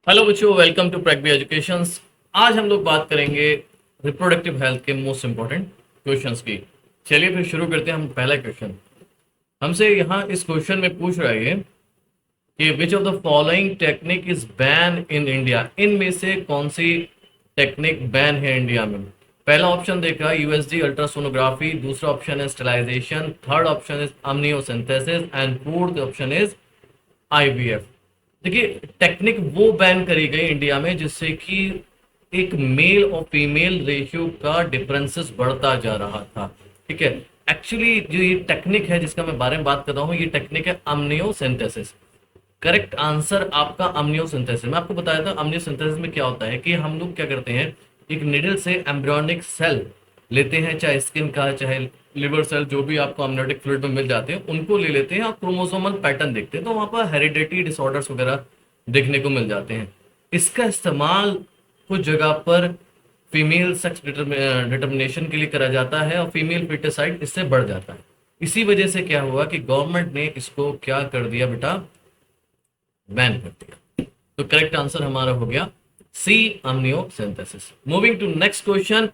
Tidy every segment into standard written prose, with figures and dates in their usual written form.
Hello बच्चों, welcome to प्रैग्बी education. आज हम लोग बात करेंगे रिप्रोडक्टिव हेल्थ के मोस्ट इंपॉर्टेंट क्वेश्चंस की। चलिए फिर शुरू करते हैं। हम पहला क्वेश्चन हमसे यहाँ इस क्वेश्चन में पूछ रहा है कि which of the following technique is ban in India. इनमें से कौन सी टेक्निक बैन है इंडिया में। पहला ऑप्शन देखा यूएसजी अल्ट्रासोनोग्राफी, दूसरा ऑप्शन है sterilisation, third option is amniocentesis and fourth option is IVF. देखिए, टेक्निक वो बैन करी गई इंडिया में जिससे कि एक मेल और फीमेल रेशियो का डिफरेंसेस बढ़ता जा रहा था। ठीक है। एक्चुअली जो ये टेक्निक है जिसका मैं बारे में बात कर रहा हूँ, ये टेक्निक है अम्नियोसिंथेसिस। करेक्ट आंसर आपका अम्नियोसिंथेसिस। मैं आपको बताया था अम्नियोसिंथेसिस में क्या होता है कि हम लोग क्या करते हैं, एक निडल से एम्ब्रियोनिक सेल लेते हैं, चाहे स्किन का चाहे लिवर सेल, जो भी आपको अम्नियोटिक फ्लूइड में मिल जाते हैं उनको ले लेते हैं और क्रोमोसोमल पैटर्न देखते हैं, तो वहां पर हेरिडिटी डिसऑर्डर्स वगैरह देखने को मिल जाते हैं। इसका इस्तेमाल कुछ जगह पर फीमेल सेक्स डिटर्मिनेशन के लिए करा जाता है और फीमेल फिटिसाइड इससे बढ़ जाता है। इसी वजह से क्या हुआ कि गवर्नमेंट ने इसको क्या कर दिया बेटा, बैन कर दिया। तो करेक्ट आंसर हमारा हो गया C, amniocentesis. Moving to next question,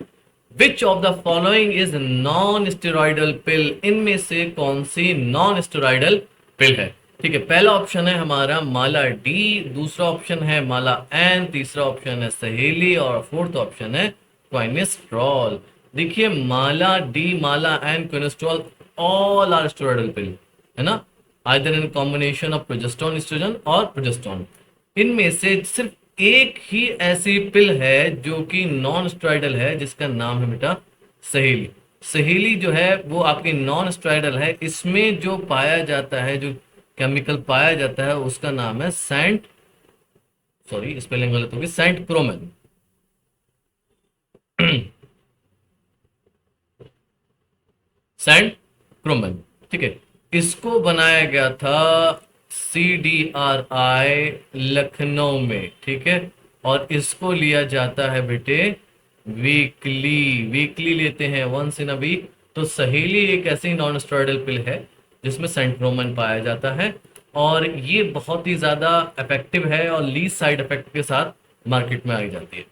which of the following is non steroidal pill. इनमें से कौन सी नॉन स्टेरॉइडल पिल है। ठीक है, पहला ऑप्शन है हमारा माला डी, दूसरा ऑप्शन है माला एन, तीसरा ऑप्शन है सहेली और फोर्थ ऑप्शन है क्वाइनेस्ट्रॉल। देखिए, Mala D, Mala N, quinestrol all are steroidal pill, है ना। Either in combination of progesterone oestrogen और प्रोजेस्टेरोन। इनमें से सिर्फ एक ही ऐसी पिल है जो कि नॉन स्टेरॉइडल है, जिसका नाम है बेटा सहेली। सहेली जो है वो आपकी नॉन स्टेरॉइडल है। इसमें जो पाया जाता है, जो केमिकल पाया जाता है, उसका नाम है सेंट, सॉरी स्पेलिंग गलत होगी, सेंट क्रोमेन। सेंट क्रोमेन। ठीक है। इसको बनाया गया था CDRI लखनऊ में। ठीक है। और इसको लिया जाता है बेटे वीकली, वीकली लेते हैं, वंस इन अ वीक। तो सहेली एक ऐसी नॉन स्टेरॉइडल पिल है जिसमें सेंट्रोमन पाया जाता है और ये बहुत ही ज्यादा इफेक्टिव है और लीस्ट साइड इफेक्ट के साथ मार्केट में आई जाती है।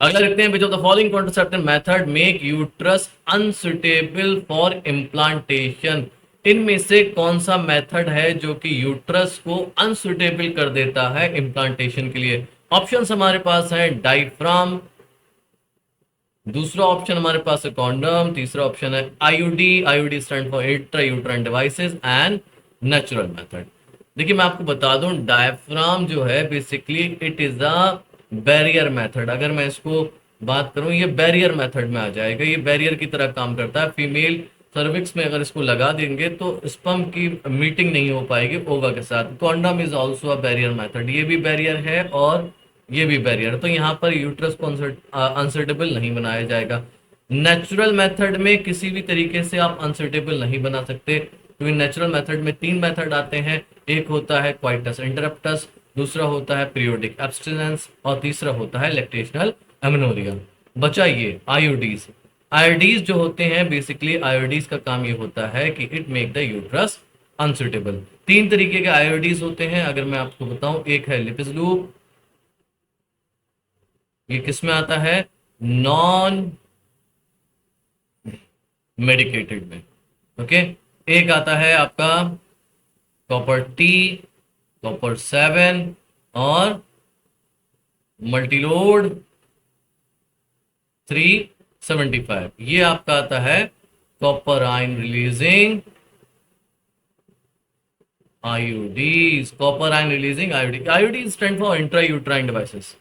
अगला देखते हैं, विच of the following contraceptive method make uterus unsuitable for implantation. इनमें से कौन सा मेथड है जो कि यूट्रस को अनसुटेबल कर देता है इम्प्लांटेशन के लिए। ऑप्शंस हमारे पास है डायफ्राम, दूसरा ऑप्शन हमारे पास है कॉन्डम, तीसरा ऑप्शन है IUD, IUD stand for intra uterine devices, and natural method. देखिए, मैं आपको बता दूं, डायफ्राम जो है basically it is a barrier method. अगर मैं इसको बात करूं, ये बैरियर मेथड में आ जाएगा। ये बैरियर की तरह काम करता है। फीमेल सर्विक्स में अगर इसको लगा देंगे तो स्पर्म की मीटिंग नहीं हो पाएगी ओवा के साथ। Condom is also a barrier method, ये भी बैरियर है और ये भी बैरियर। तो यहाँ पर यूट्रस को अनसर्टेबल नहीं बनाया जाएगा। नेचुरल मेथड में किसी भी तरीके से आप अनसर्टेबल नहीं बना सकते, क्योंकि नेचुरल मेथड में तीन मेथड आते हैं। एक होता है क्वाइटस इंटरप्टस, दूसरा होता है पीरियोडिक एब्स्टिनेंस और तीसरा होता है लैक्टेशनल एमेनोरिया। बचा ये आयोडीज। आयोडीज जो होते हैं, बेसिकली आयोडीज का काम ये होता है कि it make the uterus unsuitable. तीन तरीके के आयोडीज होते हैं अगर मैं आपको बताऊं। एक है लिपिज, ये किस में आता है, नॉन मेडिकेटेड में। ओके। एक आता है आपका कॉपर टी, कॉपर 7 और मल्टीलोड 375। ये आपका आता है copper ion releasing IUDs, copper ion releasing IUD. IUDs stand for intra uterine devices.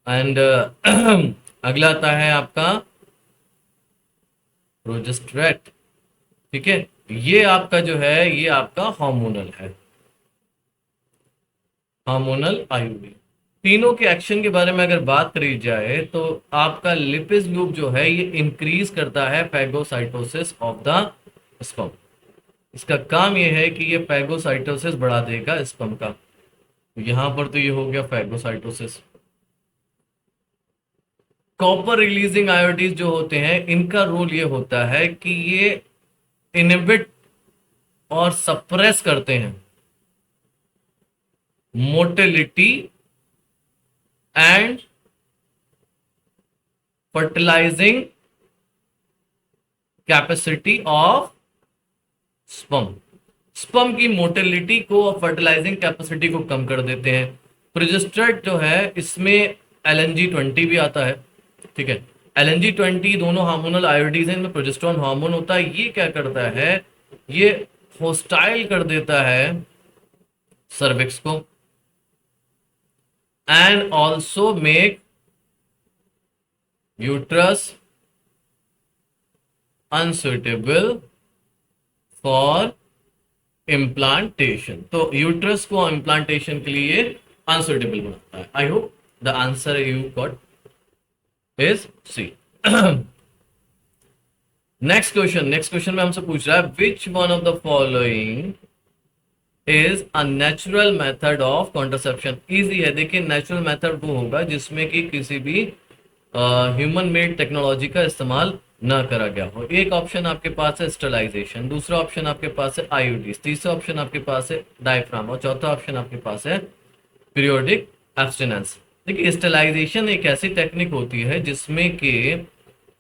And अगला आता है आपका प्रोजेस्टेरेट। ठीक है। ये आपका जो है, ये आपका हार्मोनल है, हार्मोनल आईयूडी। तीनों के एक्शन के बारे में अगर बात करी जाए तो आपका लिपिज लूप जो है ये इंक्रीज करता है फैगोसाइटोसिस ऑफ द स्पर्म। इसका काम ये है कि ये फैगोसाइटोसिस बढ़ा देगा स्पर्म का। तो यहां पर तो ये हो गया फैगोसाइटोसिस। कॉपर रिलीजिंग आयोडीज जो होते हैं, इनका रोल ये होता है कि ये इनहिबिट और सप्रेस करते हैं motility and fertilising capacity of sperm. Sperm की मोटिलिटी को और फर्टिलाइजिंग कैपेसिटी को कम कर देते हैं। प्रोजेस्टेरोन जो है इसमें LNG-20 भी आता है, ठीक है। LNG-20 दोनों हार्मोनल आयोडीज हैं, इनमें प्रोजेस्टेरोन हार्मोन होता है। ये क्या करता है, ये होस्टाइल कर देता है सर्विक्स को and also make uterus unsuitable for implantation. तो यूट्रस को इम्प्लांटेशन के लिए अनसुटेबल बनाता है। I hope the answer you got is C. Next question में हमसे पूछ रहा है which one of the following is a natural method of contraception. Easy है, देखिए नेचुरल मेथड वो होगा जिसमें कि किसी भी ह्यूमन मेड टेक्नोलॉजी का इस्तेमाल ना करा गया हो। एक ऑप्शन आपके पास है स्टरलाइजेशन, दूसरा ऑप्शन आपके पास है आईयूडीज, तीसरा ऑप्शन आपके पास है डायफ्राम और चौथा ऑप्शन आपके पास है पीरियोडिक एब्स्टिनेंस। देखिए स्टरलाइजेशन एक ऐसी टेक्निक होती है जिसमें कि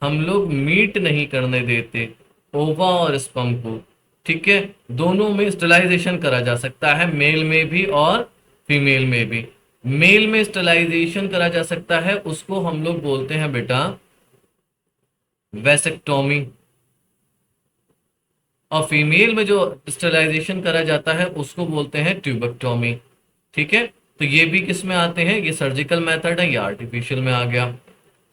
हम लोग मीट नहीं करने देते ओवा और स्पर्म को, ठीक है। दोनों में स्टरलाइजेशन करा जा सकता है, मेल में भी और फीमेल में भी। मेल में स्टरलाइजेशन करा जा सकता है, उसको हम लोग बोलते हैं बेटा वेसेक्टोमी, और फीमेल में जो स्टरलाइजेशन करा जाता है उसको बोलते हैं ट्यूबेक्टोमी, ठीक है। तो ये भी किस में आते हैं, ये सर्जिकल मेथड है, ये आर्टिफिशियल में आ गया,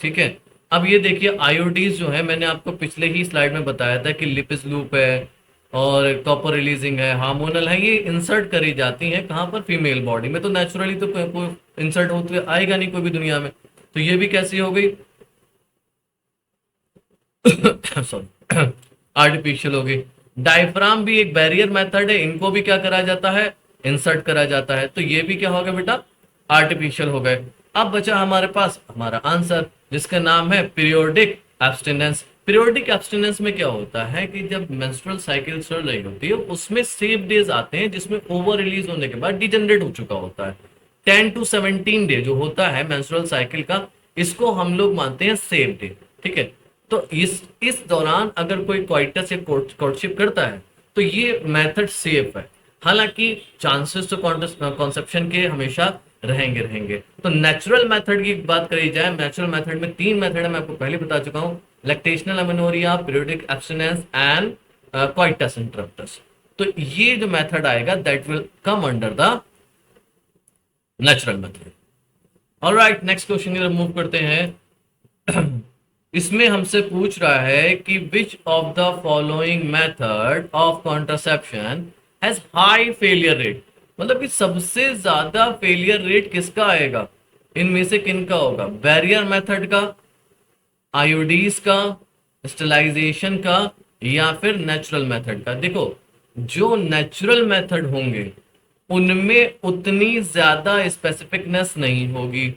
ठीक है। अब ये देखिए आयोडीज जो है, मैंने आपको पिछले ही स्लाइड में बताया था कि लिपिस लूप है और कॉपर रिलीजिंग है, हार्मोनल है, ये इंसर्ट करी जाती हैं कहाँ पर, फीमेल बॉडी में। तो नेचुरली तो कोई इंसर्ट होते आएगा नहीं कोई भी दुनिया में, तो ये भी कैसी हो गई सॉरी आर्टिफिशियल हो गई। डायफ्राम भी एक बैरियर मेथड है, इनको भी क्या करा जाता है, इंसर्ट करा जाता है। तो ये भी क्या हो गया बेटा, आर्टिफिशियल हो गए। अब बचा हमारे पास हमारा आंसर जिसका नाम है पीरियोडिक एब्स्टिनेंस। पीरियोडिक एब्स्टिनेंस में क्या होता है कि जब मेंस्ट्रुअल साइकिल चल रही होती है उसमें सेफ डेज आते हैं जिसमें ओवर रिलीज होने के बाद डिजेनरेट हो चुका होता है। 10 to 17 डे जो होता है मेंस्ट्रुअल साइकिल का, इसको हम लोग मानते हैं सेफ डे, ठीक है। तो इस दौरान अगर कोई क्वाइटस या कोर्टशिप करता है तो ये मेथड सेफ है। हालांकि चांसेस तो कॉन्सेप्शन के हमेशा रहेंगे। तो नेचुरल मेथड की बात करी जाए, नेचुरल मेथड में 3 मेथड है, मैं आपको पहले बता चुका हूं, lactational amenorrhea, periodic abstinence and coitus interruptus. तो ये जो मेथड आएगा that will come under the natural method. Alright, next question की तरफ मूव करते हैं। इसमें हमसे पूछ रहा है कि which of the following method of contraception has high failure rate, मतलब कि सबसे ज्यादा फेलियर रेट किसका आएगा, इनमें से किनका होगा, बैरियर मेथड का, आयोडीज का, स्टरलाइजेशन का, या फिर नेचुरल मेथड का। देखो जो नेचुरल मेथड होंगे उनमें उतनी ज्यादा स्पेसिफिकनेस नहीं होगी,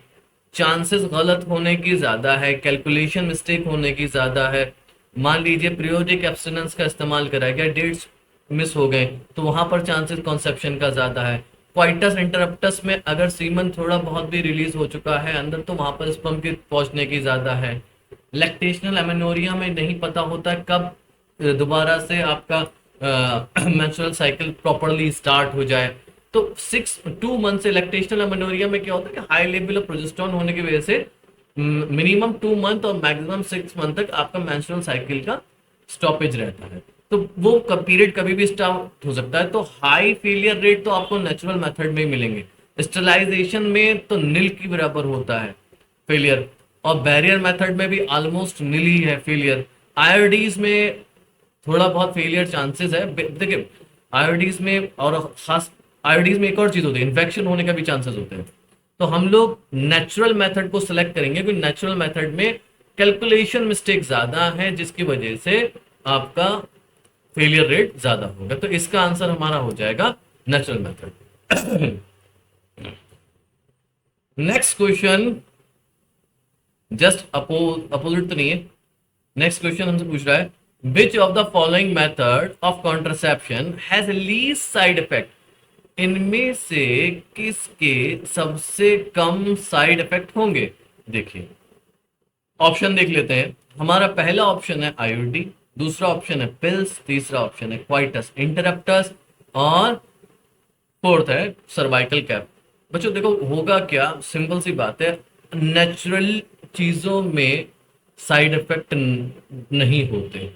चांसेस गलत होने की ज्यादा है, कैलकुलेशन मिस्टेक होने की ज्यादा है। मान लीजिए पीरियोडिक एब्स्टिनेंस का इस्तेमाल करा गया, डेट्स मिस हो गए, तो वहां पर चांसेस कॉन्सेप्शन का ज्यादा है। क्वाइटस इंटरप्टस में अगर सीमन थोड़ा बहुत भी रिलीज हो चुका है अंदर, तो वहां पर स्पर्म की पहुंचने की ज्यादा है। लैक्टेशनल एमेनोरिया में नहीं पता होता कब दोबारा से आपका मेंस्ट्रुअल साइकिल प्रॉपरली स्टार्ट हो जाए। तो 2 मंथ से लैक्टेशनल अमेनोरिया में क्या होता है कि हाई लेवल ऑफ प्रोजेस्टेरोन होने की वजह से मिनिमम 2 मंथ और मैक्सिमम 6 मंथ तक आपका मेंस्ट्रुअल साइकिल का स्टॉपेज रहता है, तो वो पीरियड कभी भी स्टार्ट हो सकता है। तो हाई फेलियर रेट तो आपको नेचुरल मेथड में ही मिलेंगे। स्टरलाइजेशन में तो नील की बराबर होता है फेलियर, और बैरियर मेथड में भी ऑलमोस्ट नील ही है फेलियर। आयोडीज में थोड़ा बहुत फेलियर चांसेस है। देखिए आयोडीज में और खास आयोडीज में एक और चीज होती है, इन्फेक्शन होने का भी चांसेस होते हैं। तो हम लोग नेचुरल मेथड को सिलेक्ट करेंगे क्योंकि नेचुरल मेथड में कैलकुलेशन मिस्टेक ज्यादा है जिसकी वजह से आपका फेलियर रेट ज्यादा होगा। तो इसका आंसर हमारा हो जाएगा natural method. Next question just opposite तो नहीं है। नेक्स्ट क्वेश्चन हमसे पूछ रहा है which of the following method of contraception has least side effect इनमें से किसके सबसे कम साइड इफेक्ट होंगे? देखिए ऑप्शन देख लेते हैं। हमारा पहला ऑप्शन है आईओडी, दूसरा ऑप्शन है पिल्स, तीसरा ऑप्शन है क्वाइटस इंटरप्टस और फोर्थ है सर्वाइकल कैप। बच्चों देखो होगा क्या, सिंपल सी बात है, नेचुरल चीजों में साइड इफेक्ट नहीं होते।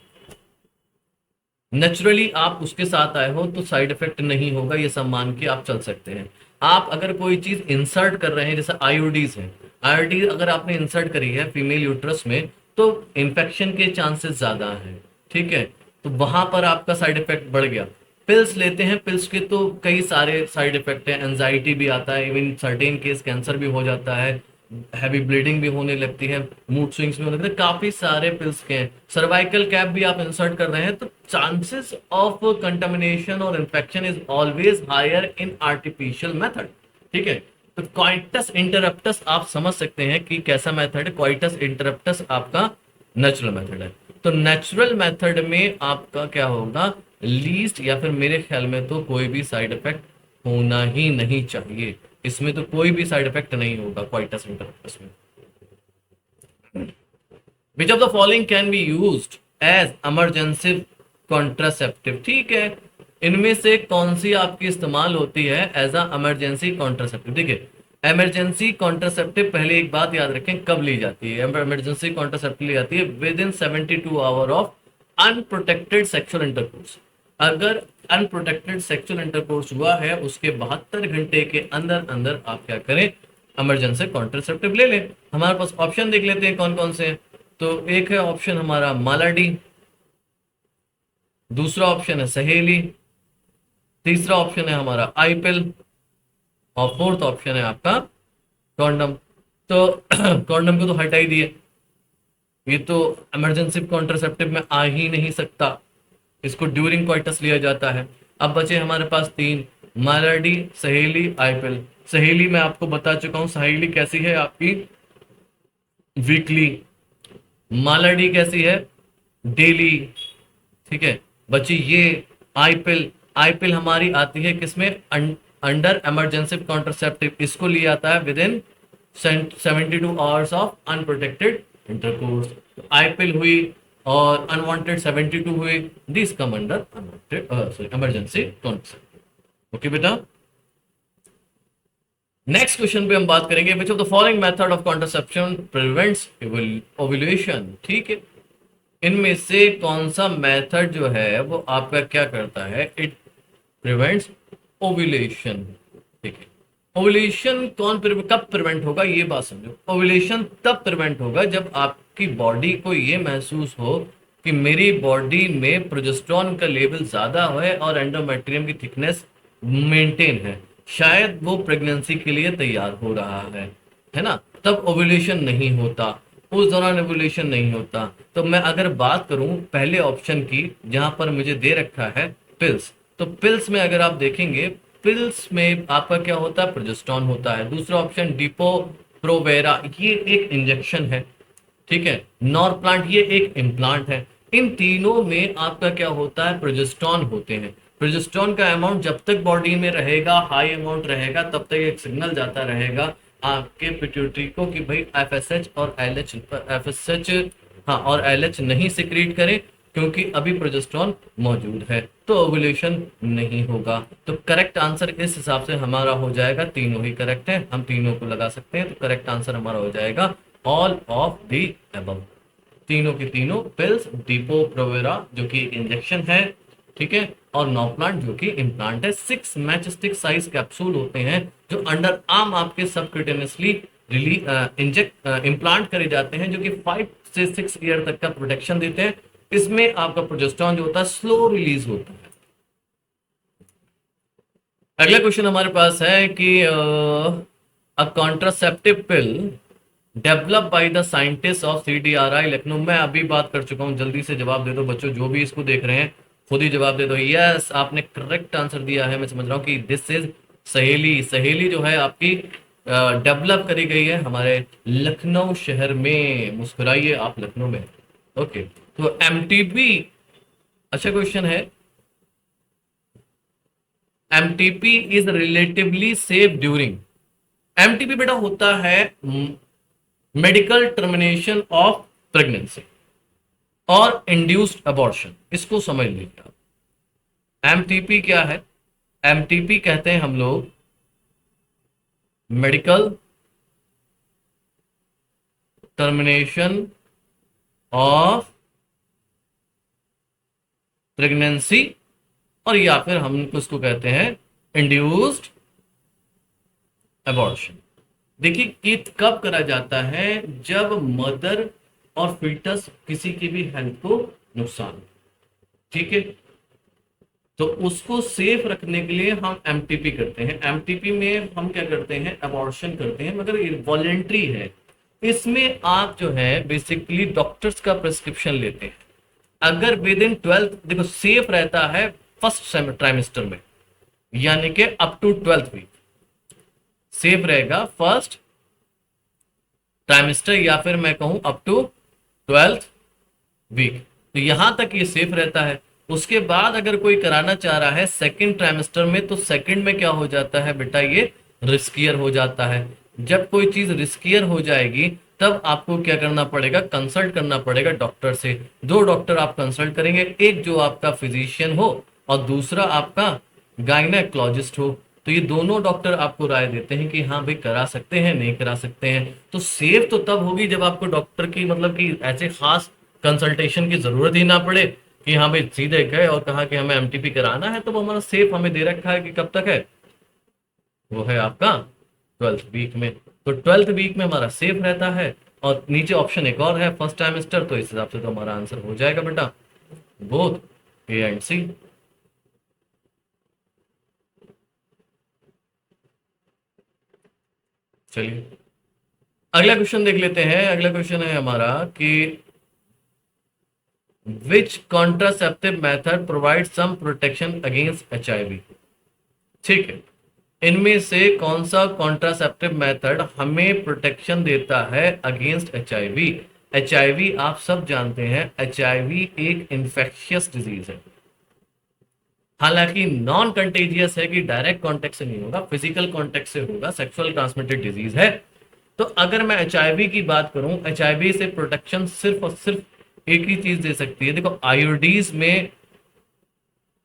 नेचुरली आप उसके साथ आए हो तो साइड इफेक्ट नहीं होगा, ये सब मान के आप चल सकते हैं। आप अगर कोई चीज इंसर्ट कर रहे हैं, जैसे आईओडीज है, आईओडी अगर आपने इंसर्ट करी है फीमेल यूट्रस में तो इन्फेक्शन के चांसेस ज्यादा हैं, ठीक है, तो वहां पर आपका साइड इफेक्ट बढ़ गया। पिल्स लेते हैं, पिल्स के तो कई सारे साइड इफेक्ट हैं, एंजाइटी भी आता है, इवन सर्टेन केस कैंसर भी हो जाता है, हैवी ब्लीडिंग भी होने लगती है, मूड स्विंग्स भी होने लगते हैं, काफी सारे पिल्स के हैं। सर्वाइकल कैप भी आप इंसर्ट कर रहे हैं तो चांसेस ऑफ कंटामिनेशन और infection is always higher in artificial method, ठीक है। तो क्वाइटस इंटरप्टस आप समझ सकते हैं कि कैसा मेथड है, क्वाइटस इंटरप्टस आपका नेचुरल मेथड है। तो नेचुरल मेथड में आपका क्या होगा, लीस्ट या फिर मेरे ख्याल में तो कोई भी साइड इफेक्ट होना ही नहीं चाहिए, इसमें तो कोई भी साइड इफेक्ट नहीं होगा क्वाइटस इंटरप्टस में। Which of the following can be used as emergency contraceptive, ठीक है, इनमें से कौन सी आपकी इस्तेमाल होती है एज अ इमरजेंसी कॉन्ट्रासेप्टिव? देखिए इमरजेंसी कॉन्ट्रासेप्टिव पहले एक बात याद रखें, कब ली जाती है इमरजेंसी कॉन्ट्रासेप्टिव? ली जाती है within 72 hour of unprotected sexual intercourse. अगर अनप्रोटेक्टेड सेक्सुअल इंटरकोर्स हुआ है उसके 72 घंटे के अंदर अंदर आप क्या करें, इमरजेंसी कॉन्ट्रासेप्टिव ले लें। हमारे पास ऑप्शन देख लेते हैं कौन कौन से हैं। तो एक है ऑप्शन हमारा मालाडी, दूसरा ऑप्शन है सहेली, तीसरा ऑप्शन है हमारा आईपिल और फोर्थ ऑप्शन है आपका कॉन्डम। तो कॉन्डम को तो हटा ही दिए, ये तो इमरजेंसी कॉन्ट्रासेप्टिव में आ ही नहीं सकता, इसको ड्यूरिंग क्वाइटस लिया जाता है। अब बचे हमारे पास तीन, मालाडी, सहेली, आईपिल। सहेली मैं आपको बता चुका हूं, सहेली कैसी है आपकी वीकली, मालाडी कैसी है डेली, ठीक है। बची ये आईपिल, आईपिल हमारी आती है किसमें, अंडर इमरजेंसी कॉन्ट्रासेप्टिव, इसको लिया आता है within 72 hours of unprotected intercourse. I pill हुई और अनवांटेड 72 हुए, this come under emergency contraceptive. Okay बेटा, नेक्स्ट क्वेश्चन पे हम बात करेंगे, which of the following method of contraception prevents ovulation, ठीक है, इनमें से कौन सा मेथड जो है वो आपका क्या करता है, इट प्रिवेंट्स ओव्यूलेशन, ठीक है। ओव्यूलेशन कब प्रिवेंट होगा, ये बात समझो, ओव्यूलेशन तब प्रिवेंट होगा जब आपकी बॉडी को ये महसूस हो कि मेरी बॉडी में प्रोजेस्टेरॉन का लेवल ज्यादा है और एंडोमेट्रियम की थिकनेस मेंटेन है, शायद वो प्रेगनेंसी के लिए तैयार हो रहा है ना, तब ओव्यूलेशन नहीं होता, उस दौरान ओव्यूलेशन नहीं होता। तो मैं अगर बात करूं पहले ऑप्शन की जहां पर मुझे दे रखा है पिल्स, तो पिल्स में अगर आप देखेंगे, पिल्स में आपका क्या होता है, प्रोजेस्टेरॉन होता है। दूसरा ऑप्शन डिपो प्रोवेरा, ये एक इंजेक्शन है, ठीक है। नॉर प्लांट ये एक इम्प्लांट है। इन तीनों में आपका क्या होता है, प्रोजेस्टेरॉन होते हैं। प्रोजेस्टेरॉन का अमाउंट जब तक बॉडी में रहेगा, हाई अमाउंट रहेगा, तब तक एक सिग्नल जाता रहेगा आपके पिट्यूटरी को कि भाई एफएसएच और एलएच, एफएसएच हाँ और एलएच नहीं सिक्रीट करें क्योंकि अभी प्रोजेस्टेरॉन मौजूद है, तो ओव्यूलेशन नहीं होगा। तो करेक्ट आंसर इस हिसाब से हमारा हो जाएगा, तीनों ही करेक्ट है, हम तीनों को लगा सकते हैं, तो करेक्ट आंसर हमारा हो जाएगा ऑल ऑफ द अबव, तीनों की तीनों पिल्स, डिपो प्रोवेरा जो कि इंजेक्शन है, ठीक है, और नॉप्लांट जो कि इम्प्लांट है। 6 मैच स्टिक साइज कैप्सूल होते हैं जो अंडर आर्म आपके सबक्यूटेनियसली इंजेक्ट इम्प्लांट करे जाते हैं, जो कि 5 से 6 ईयर तक का प्रोटेक्शन देते हैं। इसमें आपका प्रोजेस्टेरॉन जो होता है स्लो रिलीज होता है। अगला क्वेश्चन हमारे पास है कि a contraceptive pill develop by the scientist of CDRI Lucknow. मैं अभी बात कर चुका हूं, जल्दी से जवाब दे दो बच्चों, जो भी इसको देख रहे हैं खुद ही जवाब दे दो। यस, आपने करेक्ट आंसर दिया है, मैं समझ रहा हूँ कि दिस इज सहेली। सहेली जो है आपकी डेवलप करी गई है हमारे लखनऊ शहर में। मुस्कुराइए, आप लखनऊ में। ओके, तो एमटीबी अच्छा क्वेश्चन है। MTP is relatively safe during, MTP बेटा होता है मेडिकल टर्मिनेशन ऑफ प्रेगनेंसी और इंड्यूस्ड अबॉर्शन, इसको समझ लीजिए आप। एमटीपी क्या है? एमटीपी कहते हैं हम लोग मेडिकल टर्मिनेशन ऑफ प्रेगनेंसी, और या फिर हम उसको कहते हैं इंड्यूस्ड अबॉर्शन। देखिए कि कब करा जाता है? जब मदर और फीटस किसी की भी हेल्थ को नुकसान हो, ठीक है, तो उसको सेफ रखने के लिए हम एमटीपी करते हैं। एमटीपी में हम क्या करते हैं? अबॉर्शन करते हैं, मगर ये वॉलेंट्री है। इसमें आप जो है बेसिकली डॉक्टर्स का प्रिस्क्रिप्शन लेते हैं। अगर विद इन 12, देखो सेफ रहता है फर्स्ट ट्राइमेस्टर में, यानी कि up to 12th week safe रहेगा, फर्स्ट ट्राइमेस्टर या फिर मैं कहूं अप टू 12th वीक, तो यहां तक ये सेफ रहता है। उसके बाद अगर कोई कराना चाह रहा है सेकंड ट्राइमेस्टर में, तो सेकंड में क्या हो जाता है बेटा? ये रिस्कियर हो जाता है। जब कोई चीज रिस्कियर हो जाएगी तब आपको क्या करना पड़ेगा? कंसल्ट करना पड़ेगा डॉक्टर से। दो डॉक्टर आप कंसल्ट करेंगे, एक जो आपका फिजिशियन हो और दूसरा आपका गायनेकोलॉजिस्ट हो। तो ये दोनों डॉक्टर आपको राय देते हैं कि हाँ भाई करा सकते हैं, नहीं करा सकते हैं। तो सेफ तो तब होगी जब आपको डॉक्टर की मतलब कि ऐसे खास कंसल्टेशन की जरूरत ही ना पड़े कि हाँ भाई सीधे गए और कहा कि हमें एमटीपी कराना है, तो वो हमारा सेफ हमें दे रखा है कि कब तक है? वो है आपका 12th वीक में। तो 12th वीक में हमारा सेफ रहता है। और नीचे ऑप्शन एक और है फर्स्ट टाइमेस्टर, तो इस हिसाब से तो हमारा आंसर हो जाएगा बेटा बोथ ए एंड सी। चलिए अगला क्वेश्चन देख लेते हैं। अगला क्वेश्चन है हमारा कि which contraceptive method provide some protection against HIV. ठीक है, इनमें से कौन सा कॉन्ट्रासेप्टिव मेथड हमें प्रोटेक्शन देता है अगेंस्ट एचआईवी? एचआईवी आप सब जानते हैं, एचआईवी एक इंफेक्शियस डिजीज है। हालांकि नॉन कंटेजियस है कि डायरेक्ट कांटेक्ट से नहीं होगा, फिजिकल कांटेक्ट से होगा, सेक्सुअल ट्रांसमिटेड डिजीज है। तो अगर मैं एचआईवी की बात करूं, एचआईवी से प्रोटेक्शन सिर्फ और सिर्फ एक ही चीज दे सकती है। देखो आईओडीज में,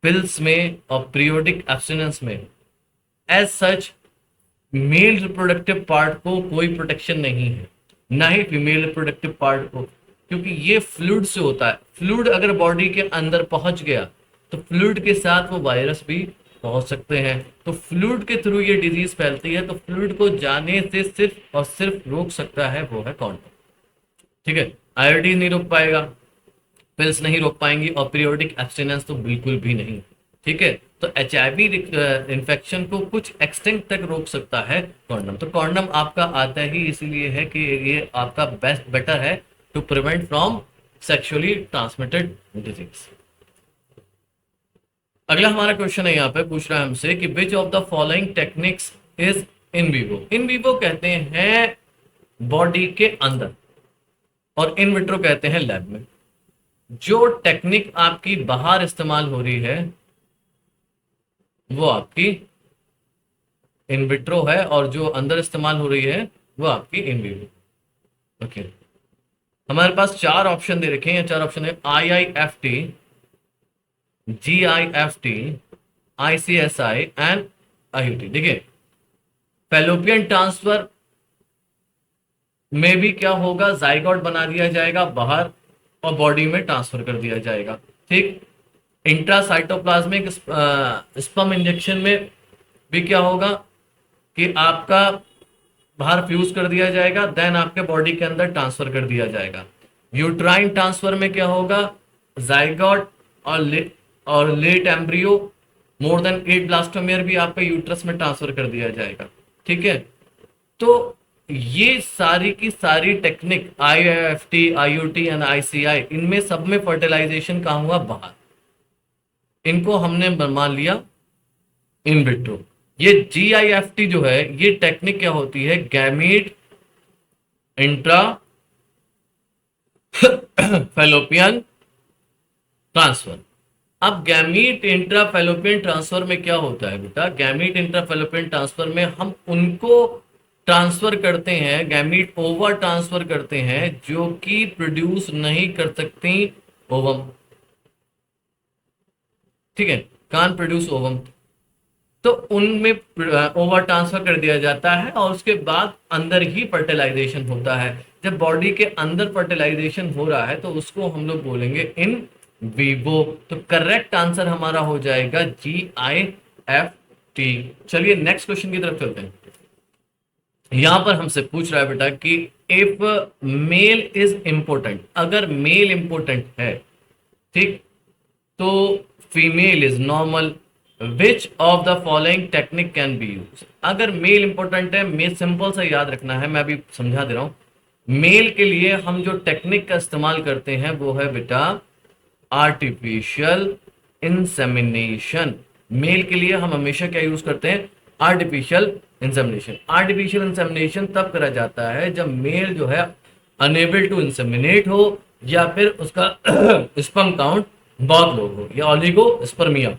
पिल्स में और पीरियोडिक एब्स्टिनेंस में as such male reproductive part को कोई प्रोटेक्शन नहीं है, ना ही फीमेल रिप्रोडक्टिव पार्ट को, क्योंकि ये फ्लूइड से होता है। फ्लूइड अगर बॉडी के अंदर पहुंच गया तो फ्लूइड के साथ वो वायरस भी पहुंच सकते हैं, तो फ्लूइड के थ्रू ये डिजीज फैलती है। तो फ्लूइड को जाने से सिर्फ और सिर्फ रोक सकता है वो है कॉन्डोम। ठीक है, आयोडीन नहीं रोक पाएगा, पिल्स नहीं रोक पाएंगी, और पीरियोडिक एब्स्टिनेंस तो बिल्कुल भी नहीं। ठीक है, तो एचआईवी इन्फेक्शन को कुछ एक्सटेंट तक रोक सकता है कॉन्डम। तो कॉन्डम आपका आता ही इसीलिए है कि ये आपका बेस्ट बेटर है to prevent from sexually transmitted disease. अगला हमारा क्वेश्चन है, यहाँ पे पूछ रहा है हमसे कि which of the following techniques is in vivo. In vivo कहते हैं बॉडी के अंदर, और इन विट्रो कहते हैं लैब में। जो टेक्निक आपकी बाहर इस्तेमाल हो रही है वो आपकी इन विट्रो है, और जो अंदर इस्तेमाल हो रही है वो आपकी इन विवो। ओके, हमारे पास चार ऑप्शन दे रखे हैं। चार ऑप्शन है IIFT, GIFT, ICSI and IUT। देखिए फैलोपियन ट्रांसफर में भी क्या होगा? जाइगोट बना दिया जाएगा बाहर और बॉडी में ट्रांसफर कर दिया जाएगा। ठीक, इंट्रासाइटोप्लाज्मिक स्पर्म इंजेक्शन में भी क्या होगा कि आपका बाहर फ्यूज कर दिया जाएगा, देन आपके बॉडी के अंदर ट्रांसफर कर दिया जाएगा। यूट्राइन ट्रांसफर में क्या होगा? जाइगोट और late embryo more than 8 blastomere भी आपका यूट्रस में ट्रांसफर कर दिया जाएगा। ठीक है, तो ये सारी की सारी technique IIFT, IUT and ICI, इनमें सब में फर्टिलाइजेशन कहाँ हुआ? बाहर। इनको हमने मान लिया इन विट्रो। ये GIFT जो है ये टेक्निक क्या होती है? Gamete intra fallopian transfer. अब गैमीट इंट्राफैलोपियन ट्रांसफर में क्या होता है बेटा, गैमीट इंट्राफैलोपियन ट्रांसफर में हम उनको ट्रांसफर करते हैं, गैमीट ओवर ट्रांसफर करते हैं जो कि प्रोड्यूस नहीं कर सकती ओवम। ठीक है, कान प्रोड्यूस ओवम, तो उनमें ओवर ट्रांसफर कर दिया जाता है और उसके बाद अंदर ही फर्टिलाइजेशन होता है। जब बॉडी के अंदर फर्टिलाइजेशन हो रहा है तो उसको हम लोग बोलेंगे इन वीवो। तो करेक्ट आंसर हमारा हो जाएगा GIFT। चलिए नेक्स्ट क्वेश्चन की तरफ चलते हैं। यहां पर हमसे पूछ रहा है बेटा कि इफ मेल इज इंपोर्टेंट, अगर मेल इंपोर्टेंट है, ठीक, तो female is normal, which of the following technique can be use. अगर मेल इंपॉर्टेंट है, मेल सिंपल सा याद रखना है, मैं अभी समझा दे रहा हूं। मेल के लिए हम जो टेक्निक का इस्तेमाल करते हैं वो है बेटा आर्टिफिशियल इंसेमिनेशन। मेल के लिए हम हमेशा क्या यूज करते हैं, आर्टिफिशियल इंसेमिनेशन। आर्टिफिशियल इंसेमिनेशन तब करा जाता है जब मेल जो है अनेबल टू इंसेमिनेट हो या फिर उसका स्पर्म काउंट बहुत लो हो या ऑलिगो स्पर्मिया,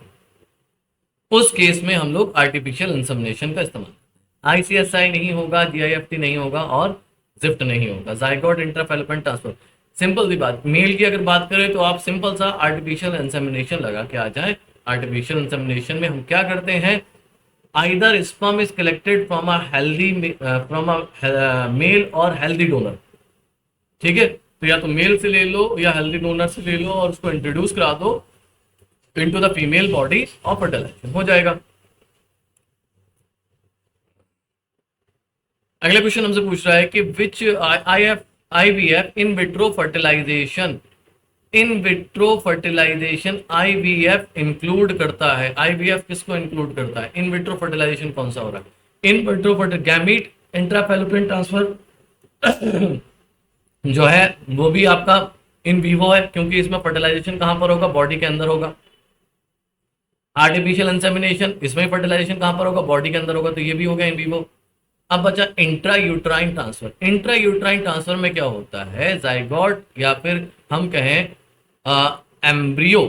उस केस में हम लोग आर्टिफिशियल इंसेमिनेशन का इस्तेमाल। ICSI नहीं होगा, GIFT नहीं होगा और जिफ्ट नहीं होगा, जाइगोट इंट्राफैलोपियन ट्रांसफर। सिंपल सी बात, मेल की अगर बात करें तो आप सिंपल सा आर्टिफिशियल इंसेमिनेशन लगा के आ जाए। आर्टिफिशियल इंसेमिनेशन में हम क्या करते हैं, either sperm is collected from a healthy male और हेल्दी डोनर। ठीक है, तो या तो मेल से ले लो या हेल्दी डोनर से ले लो और उसको इंट्रोड्यूस करा दो इनटू द फीमेल बॉडी और फर्टिलाइजेशन हो जाएगा। अगला क्वेश्चन हमसे पूछ रहा है कि which IVF in vitro fertilization, in vitro fertilization IVF include करता है। IVF किसको इंक्लूड करता है, इन विट्रो फर्टिलाइजेशन कौन सा हो रहा है, इन विट्रो गैमीट इंट्राफैलोपियन ट्रांसफर जो है वो भी आपका इन वीवो है, क्योंकि इसमें फर्टिलाइजेशन कहां पर होगा, बॉडी के अंदर होगा। आर्टिफिशियल इंसेमिनेशन, इसमें फर्टिलाइजेशन कहां पर होगा, बॉडी के अंदर होगा, तो ये भी हो गया इन वीवो। अब बचा intra uterine transfer. Intra uterine transfer में क्या होता है, जाइगोट या फिर हम कहें एम्ब्रियो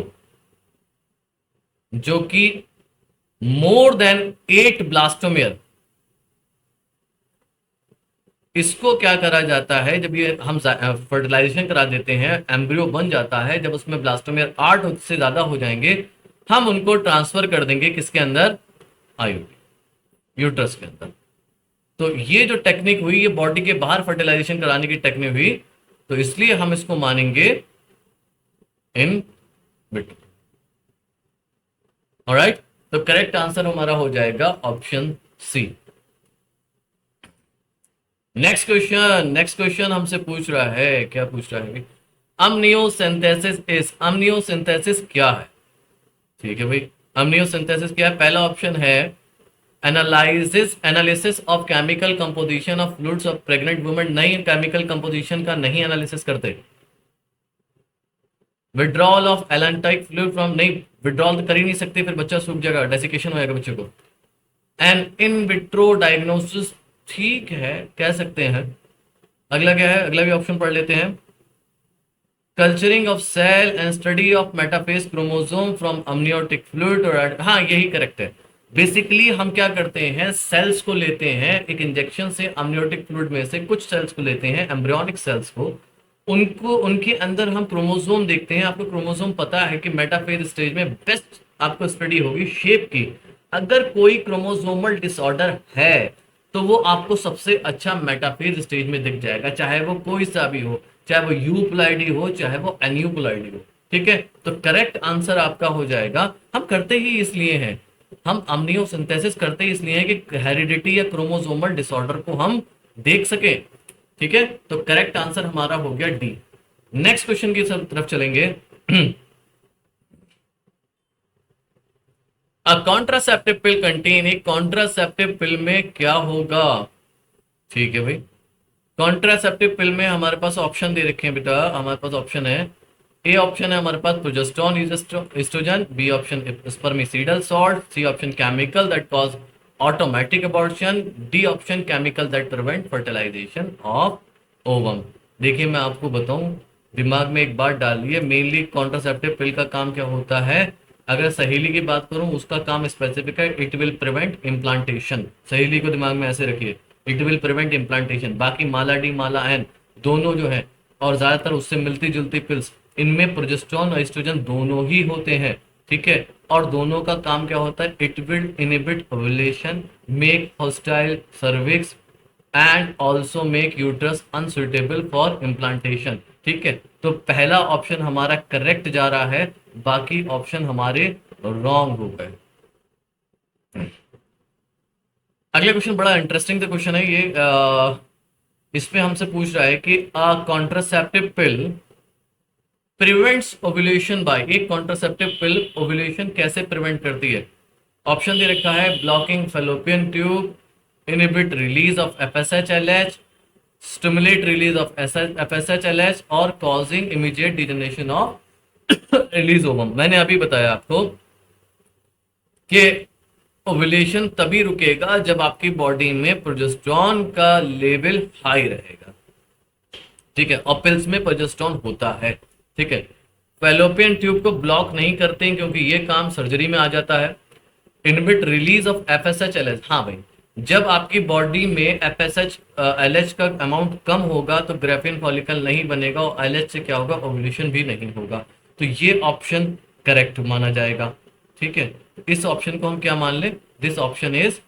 जो कि मोर देन 8 ब्लास्टोमेयर, इसको क्या करा जाता है, जब ये हम फर्टिलाइजेशन करा देते हैं, एम्ब्रियो बन जाता है, जब उसमें ब्लास्टोमेयर 8 से ज्यादा हो जाएंगे हम उनको ट्रांसफर कर देंगे किसके अंदर, आईयूडी, यूट्रस के अंदर। तो ये जो टेक्निक हुई ये बॉडी के बाहर फर्टिलाइजेशन कराने की टेक्निक हुई, तो इसलिए हम इसको मानेंगे इन विट्रो। ऑलराइट, तो करेक्ट आंसर हमारा हो जाएगा ऑप्शन सी। नेक्स्ट क्वेश्चन हमसे पूछ रहा है, क्या पूछ रहा है, अमनियोसिंथेसिस क्या है। ठीक है भाई, अमनियोसिंथेसिस क्या है, पहला ऑप्शन है analysis of chemical composition of fluids of pregnant women. नहीं, केमिकल कंपोजिशन का नहीं एनालिसिस करते। विड्रॉल ऑफ एलेंटाइक फ्लूइड फ्रॉम, नहीं विड्रॉल तो कर ही नहीं सकते, फिर बच्चा सूख जाएगा, डेसिकेशन हो जाएगा बच्चे को। एंड इन विट्रो डायग्नोसिस, ठीक है कह सकते हैं। अगला क्या है, अगला भी ऑप्शन पढ़ लेते हैं, culturing of cell and study of metaphase chromosome from amniotic fluid, और हाँ यही करेक्ट है। बेसिकली हम क्या करते हैं, सेल्स को लेते हैं एक इंजेक्शन से, अमनियोटिक फ्लूइड में से कुछ सेल्स को लेते हैं, एम्ब्रियोनिक सेल्स को, उनको उनके अंदर हम क्रोमोसोम देखते हैं। आपको क्रोमोसोम पता है कि मेटाफेज स्टेज में बेस्ट आपको स्टडी होगी शेप की। अगर कोई क्रोमोसोमल डिसऑर्डर है तो वो आपको सबसे अच्छा मेटाफेज स्टेज में दिख जाएगा, चाहे वो कोई सा भी हो, चाहे वो यूप्लाइडी हो चाहे वो एन्यूप्लाइडी हो। ठीक है, तो करेक्ट आंसर आपका हो जाएगा, हम करते ही इसलिए हैं, हम अमनियोसिंथेसिस करते ही इसलिए हैं कि हेरिडिटी या क्रोमोसोमल डिसऑर्डर को हम देख सके। ठीक है, तो करेक्ट आंसर हमारा हो गया डी। नेक्स्ट क्वेश्चन की तरफ चलेंगे। अ कॉन्ट्रासेप्टिव पिल कंटेन, एक कॉन्ट्रासेप्टिव पिल में क्या होगा। ठीक है भाई, कॉन्ट्रासेप्टिव पिल में हमारे पास ऑप्शन दे रखे हैं बेटा, हमारे पास ऑप्शन है, ए ऑप्शन है हमारे पास progesterone oestrogen, B option spermicidal salt, C option chemical that cause automatic abortion, D option chemical that prevent fertilisation of ovum. देखिए मैं आपको बताऊं, दिमाग में एक बात डालिए, मेनली कॉन्ट्रासेप्टिव पिल का काम क्या होता है, अगर सहेली की बात करूं उसका काम स्पेसिफिक है, इट विल प्रिवेंट इम्प्लांटेशन। सहेली को दिमाग में ऐसे रखिए, इट विल प्रिवेंट इम्प्लांटेशन। बाकी माला डी माला एन दोनों जो है, और ज्यादातर उससे मिलती जुलती पिल्स, इनमें प्रोजेस्टेरोन और एस्ट्रोजन दोनों ही होते हैं, ठीक है। और दोनों का काम क्या होता है, it will inhibit ovulation, make hostile cervix and also make uterus unsuitable for implantation, ठीक है। तो पहला ऑप्शन हमारा करेक्ट जा रहा है, बाकी ऑप्शन हमारे रॉन्ग हो गए। अगला क्वेश्चन बड़ा इंटरेस्टिंग सा क्वेश्चन है ये। इसमें हमसे पूछ रहा है कि a contraceptive pill prevents ovulation by, एक कॉन्ट्रासेप्टिव पिल ओव्यूलेशन कैसे प्रिवेंट करती है। ऑप्शन दे रखा है blocking fallopian tube, inhibit release of FSH LH, stimulate release of FSH LH और causing immediate degeneration of release ovum. मैंने अभी बताया आपको कि ओव्यूलेशन तभी रुकेगा जब आपकी बॉडी में प्रोजेस्टेरॉन का लेवल हाई रहेगा, ठीक है। और पिल्स में प्रोजेस्टेरॉन होता है, ठीक है। फैलोपियन ट्यूब को ब्लॉक नहीं करते हैं क्योंकि ये काम सर्जरी में आ जाता है। इनहिबिट रिलीज ऑफ एफएसएचएलएच, हाँ भाई, जब आपकी बॉडी में एफएसएच एलएच का अमाउंट कम होगा तो ग्रेफिन फॉलिकल नहीं बनेगा और एलएच से क्या होगा, ओव्यूलेशन भी नहीं होगा। तो ये ऑप्शन करेक्ट माना जाएगा, ठीक है। इस ऑप्शन को हम क्या मान लें, दिस ऑप्शन इज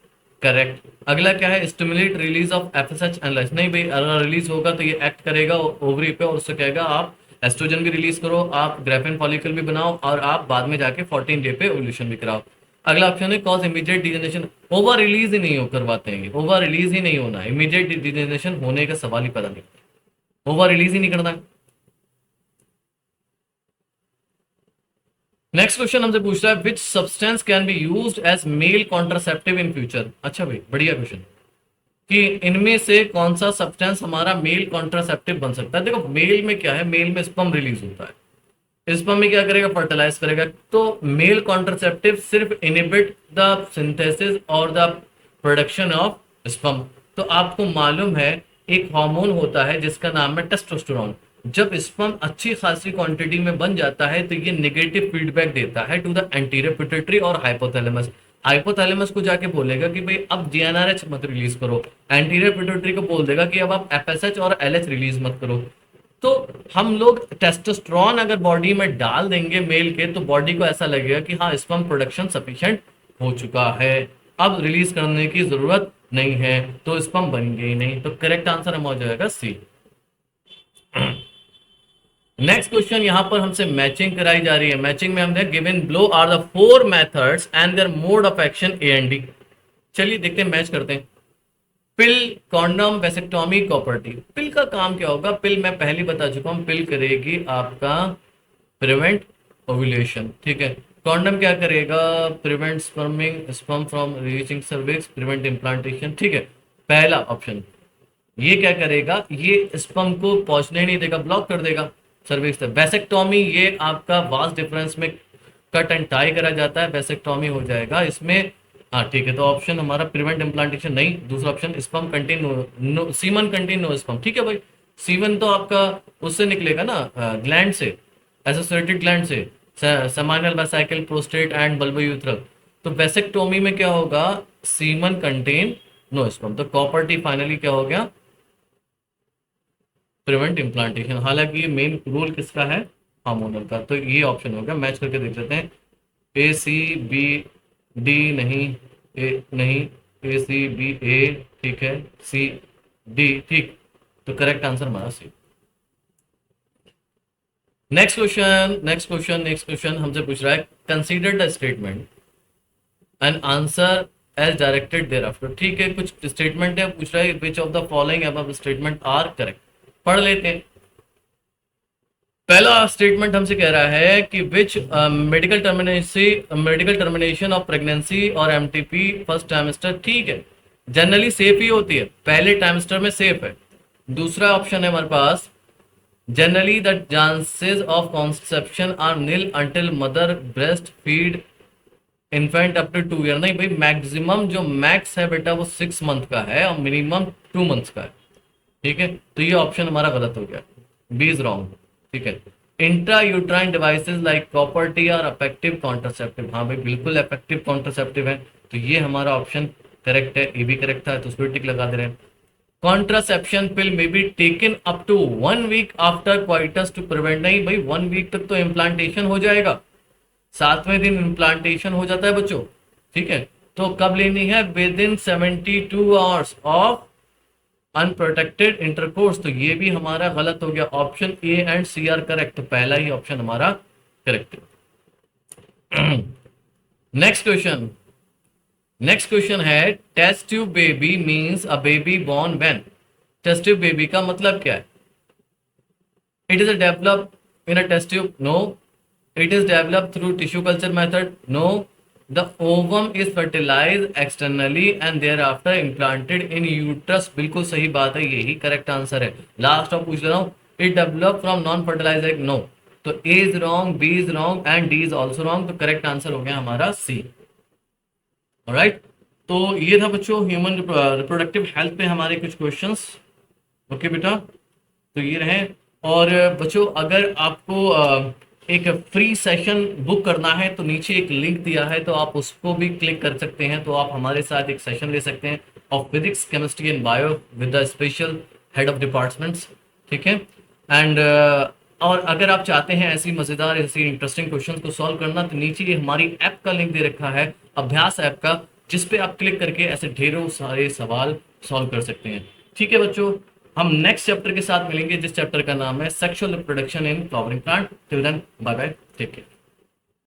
करेक्ट। अगला क्या है, stimulate release of FSH analyse, नहीं भाई, अगर रिलीज होगा तो ये एक्ट करेगा ओवरी पे और उससे कहेगा आप एस्ट्रोजन भी रिलीज करो, आप ग्रेफिन फॉलिकल भी बनाओ और आप बाद में जाके 14 डे पे ओव्यूलेशन भी कराओ। अगला ऑप्शन है cause immediate degeneration, over release ही नहीं हो करवाते हैं, ओवर रिलीज ही नहीं होना, इमीडिएट डिजनरेशन होने का सवाल ही पता नहीं, ओवर रिलीज ही नहीं करना है। नेक्स्ट क्वेश्चन हमसे पूछ रहा है which substance can be used as male contraceptive in future. अच्छा भाई, बढ़िया क्वेश्चन कि इनमें से कौन सा सब्सटेंस हमारा मेल कॉन्ट्रासेप्टिव बन सकता है। देखो मेल में क्या है, मेल में स्पर्म रिलीज होता है, स्पर्म में क्या करेगा, फर्टिलाइज करेगा। तो मेल कॉन्ट्रासेप्टिव सिर्फ इनहिबिट द सिंथेसिस और द प्रोडक्शन ऑफ स्पर्म। तो आपको मालूम है एक हार्मोन होता है जिसका नाम है टेस्टोस्टेरोन। जब स्पर्म अच्छी खासी क्वांटिटी में बन जाता है तो ये नेगेटिव फीडबैक देता है टू द एंटीरियर पिट्यूटरी और हाइपोथैलेमस। हाइपोथैलेमस को जाके बोलेगा कि भाई अब जीएनआरएच मत रिलीज करो, एंटीरियर पिट्यूटरी को बोल देगा कि अब आप एफएसएच और एलएच रिलीज मत करो। तो हम लोग टेस्टोस्टेरोन अगर बॉडी में डाल देंगे मेल के, तो बॉडी को ऐसा लगेगा कि हाँ स्पर्म प्रोडक्शन सफिशिएंट हो चुका है, अब रिलीज करने की जरूरत नहीं है, तो स्पर्म बनेंगे ही नहीं। तो करेक्ट आंसर हमारा हो जाएगा सी। नेक्स्ट क्वेश्चन यहां पर हमसे मैचिंग कराई जा रही है। मैचिंग में हमने given below are the 4 methods and their mode of action A and D. चलिए देखते हैं, मैच करते हैं। Pill, condom, vasectomy, copper T. Pill का काम क्या होगा, पिल मैं पहले बता चुका हूं, पिल करेगी आपका प्रिवेंट ओव्यूलेशन, ठीक है। कॉन्डम क्या करेगा, prevent sperm from reaching cervix, prevent implantation, ठीक है। पहला ऑप्शन ये क्या करेगा, ये स्पर्म को पहुंचने नहीं देगा, ब्लॉक कर देगा सर्विक्स से। वैसेक्टोमी ये आपका वास्ट डिफरेंस में कट एंड टाई करा जाता है, वैसेक्टोमी हो जाएगा इसमें, हाँ ठीक है। तो ऑप्शन हमारा प्रिवेंट इम्प्लांटेशन नहीं, दूसरा option sperm contain no semen contain no sperm, ठीक है भाई। सीमन तो आपका उससे निकलेगा ना, ग्लैंड से, एसोसिएटेड ग्लैंड से, सेमाइनल वेसिकल, प्रोस्टेट एंड बल्बोयूथ्रल। तो वैसेक्टोमी में क्या होगा, सीमन कंटेन नो स्पर्म। तो कॉपर्टी फाइनली क्या हो गया, प्रिवेंट इम्प्लांटेशन। हालांकि ये मेन रूल किसका है, हार्मोनल का। तो ये ऑप्शन हो गया, मैच करके देख लेते हैं। ए सी बी डी नहीं, ए नहीं, ए सी बी ए, ठीक है, सी डी, ठीक। तो करेक्ट आंसर हमारा सी। नेक्स्ट क्वेश्चन हमसे पूछ रहा है consider the statement and answer as directed thereafter, ठीक है। कुछ स्टेटमेंट है, पूछ रहा है which of the following above statement are correct. पढ़ लेते हैं। पहला स्टेटमेंट हमसे कह रहा है कि विच मेडिकल टर्मिनेशन ऑफ प्रेगनेंसी और एमटीपी फर्स्ट टाइमेस्टर, ठीक है, जनरली सेफ ही होती है, पहले टाइमेस्टर में सेफ है। दूसरा ऑप्शन है हमारे पास, generally the chances of conception are nil until mother breast feed infant up to 2 year. नहीं भाई, मैक्सिमम जो मैक्स है बेटा वो 6 मंथ का है और मिनिमम 2 मंथ्स का है, ठीक है। तो ये ऑप्शन हमारा गलत हो गया, बी इज रॉन्ग, ठीक है। Intra uterine devices like property और अफेक्टिव कॉन्ट्रासेप्टिव। हाँ भाई बिल्कुल अफेक्टिव कॉन्ट्रासेप्टिव है, तो ये हमारा ऑप्शन करेक्ट है, ये भी करेक्ट था, तो उस पर टिक लगा दे रहे हैं। Contraception pill may be taken up to 1 week after coitus to prevent. नहीं भाई 1 वीक तक तो इम्प्लांटेशन हो जाएगा, 7वें दिन इम्प्लांटेशन हो जाता है बच्चों, ठीक है। तो कब लेनी है? Within 72 hours of unprotected intercourse. तो ये भी हमारा गलत हो गया, option A and C are correct, तो पहला ही ऑप्शन हमारा करेक्ट है। नेक्स्ट क्वेश्चन, नेक्स्ट क्वेश्चन है test tube baby means a baby born when. Test tube baby का मतलब क्या है? It is develop in a test tube, no. It is develop through tissue culture method, no. The ovum is fertilise externally and thereafter implanted in uterus. बिल्कुल सही बात है, यही correct answer है। लास्ट ऑफ पूछ ले रहा हूं, it develop from non fertilise egg, no. तो A is wrong, B is wrong and D is also wrong, तो करेक्ट आंसर हो गया हमारा सी। ऑलराइट, तो ये था बच्चों ह्यूमन रिप्रोडक्टिव हेल्थ पे हमारे कुछ क्वेश्चंस। ओके बेटा, तो ये रहे। और बच्चों अगर आपको एक फ्री सेशन बुक करना है तो नीचे एक लिंक दिया है, तो आप उसको भी क्लिक कर सकते हैं, तो आप हमारे साथ एक सेशन ले सकते हैं of physics chemistry and bio with the special head of departments, ठीक है। एंड और अगर आप चाहते हैं ऐसी मज़ेदार ऐसी इंटरेस्टिंग क्वेश्चन को सॉल्व करना, तो नीचे ये हमारी ऐप का लिंक दे रखा है, अभ्यास ऐप का, जिस पे आप क्लिक करके ऐसे ढेरों सारे सवाल सॉल्व कर सकते हैं, ठीक है बच्चों। हम नेक्स्ट चैप्टर के साथ मिलेंगे, जिस चैप्टर का नाम है sexual reproduction in flowering plant. Till then bye bye, take care.